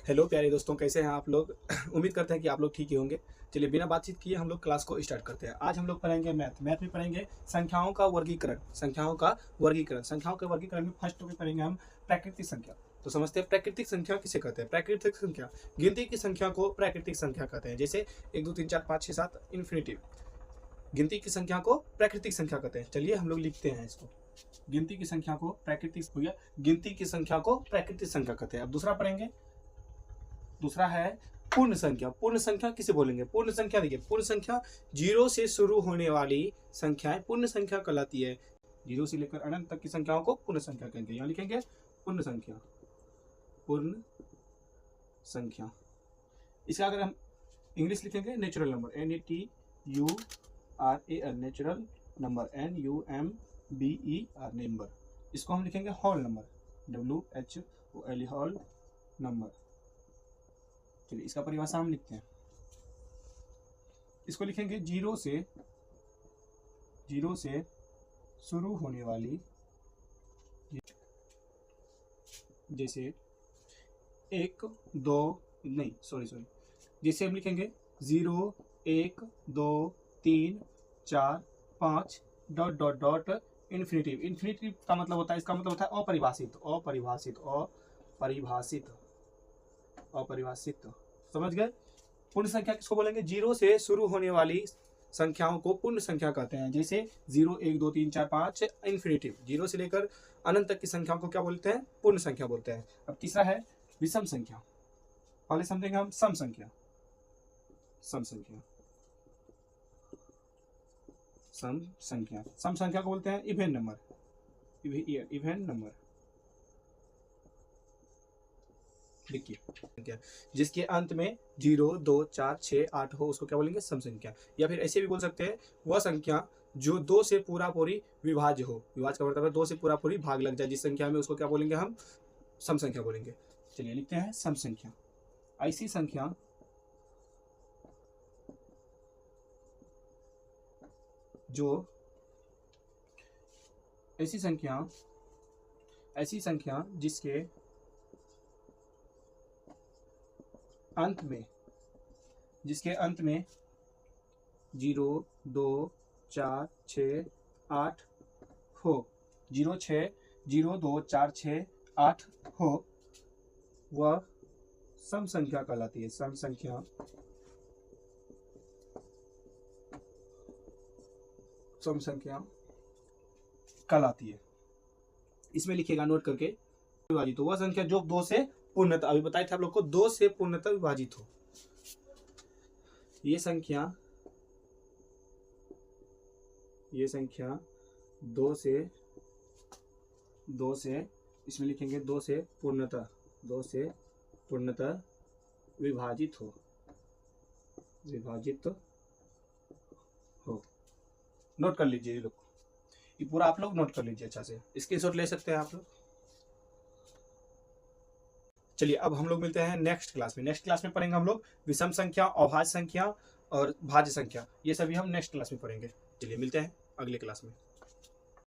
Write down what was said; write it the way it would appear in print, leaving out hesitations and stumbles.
Hello प्यारे दोस्तों, कैसे हैं आप लोग। उम्मीद करते हैं कि आप लोग ठीक ही होंगे। चलिए बिना बातचीत किए हम लोग क्लास को स्टार्ट करते हैं। आज हम लोग पढ़ेंगे मैथ में पढ़ेंगे संख्याओं का वर्गीकरण। संख्याओं के वर्गीकरण में फर्स्ट टॉपिक पढ़ेंगे हम प्राकृतिक संख्या। तो समझते हैं प्राकृतिक संख्या किसे कहते हैं। प्राकृतिक संख्या गिनती की संख्या को प्राकृतिक संख्या कहते हैं। जैसे 1 2 3 4 5 6 7 इन्फिनिटिव गिनती की संख्या को प्राकृतिक संख्या कहते हैं। चलिए हम लोग लिखते हैं इसको। गिनती की संख्या को प्राकृतिक हो गया, गिनती की संख्या को प्राकृतिक संख्या कहते हैं। अब दूसरा पढ़ेंगे, दूसरा है पूर्ण संख्या। पूर्ण संख्या किसे बोलेंगे। पूर्ण संख्या देखिए, पूर्ण संख्या 0 से शुरू होने वाली संख्याएं पूर्ण संख्या कहलाती है। 0 से लेकर अनंत तक की संख्याओं को पूर्ण संख्या कहेंगे। यहाँ लिखेंगे पूर्ण संख्या। पूर्ण संख्या इसका अगर हम इंग्लिश लिखेंगे natural number, NATURAL natural number, NUMBER number. इसको हम लिखेंगे whole number, WHOLE whole number. चलिए इसका परिभाषा हम लिखते हैं। इसको लिखेंगे 0 से शुरू होने वाली, जैसे 1 2 नहीं सॉरी जैसे हम लिखेंगे 0 1 2 3 4 5 dot dot dot infinitive. Infinitive का मतलब होता है, इसका मतलब होता है अपरिभाषित। अपरिभाषित समझ गए। पूर्ण संख्या किसको बोलेंगे। 0 से शुरू होने वाली संख्याओं को पूर्ण संख्या कहते हैं। जैसे 0 1 2 3 4 5 इन्फिनिटिव। 0 से लेकर अनंत तक की संख्याओं को क्या बोलते हैं, पूर्ण संख्या बोलते हैं। अब तीसरा है विषम संख्या। पहले समझेंगे हम सम संख्या। सम संख्या को बोलते हैं इवन नंबर। देखिए जिसके अंत में 0 2 4 6 8 हो उसको क्या बोलेंगे, सम संख्या। या फिर ऐसे भी बोल सकते हैं वह संख्या जो 2 से पूरा पूरी विभाज्य हो। विभाज्य का मतलब है 2 से पूरा पूरी भाग लग जाए जिस संख्या में, उसको क्या बोलेंगे हम, सम संख्या बोलेंगे। चलिए लिखते हैं सम संख्या। ऐसी संख्या जिसके अंत में 0 2 4 6 8 हो, 0 2 4 6 8 हो, वह सम संख्या कहलाती है। सम संख्या कहलाती है। इसमें लिखिएगा नोट करके, विभाजित हो वह संख्या जो 2 से पूर्णतः, अभी बताए थे आप लोग को, 2 से पूर्णतः विभाजित हो। ये संख्या 2 से इसमें लिखेंगे 2 से पूर्णतः विभाजित हो। नोट कर लीजिए ये पूरा आप लोग नोट कर लीजिए अच्छा से, स्क्रीनशॉट ले सकते हैं आप लोग। चलिए अब हम लोग मिलते हैं नेक्स्ट क्लास में। नेक्स्ट क्लास में पढ़ेंगे हम लोग विषम संख्या, अभाज्य संख्या और भाज्य संख्या। ये सभी हम नेक्स्ट क्लास में पढ़ेंगे। चलिए मिलते हैं अगले क्लास में।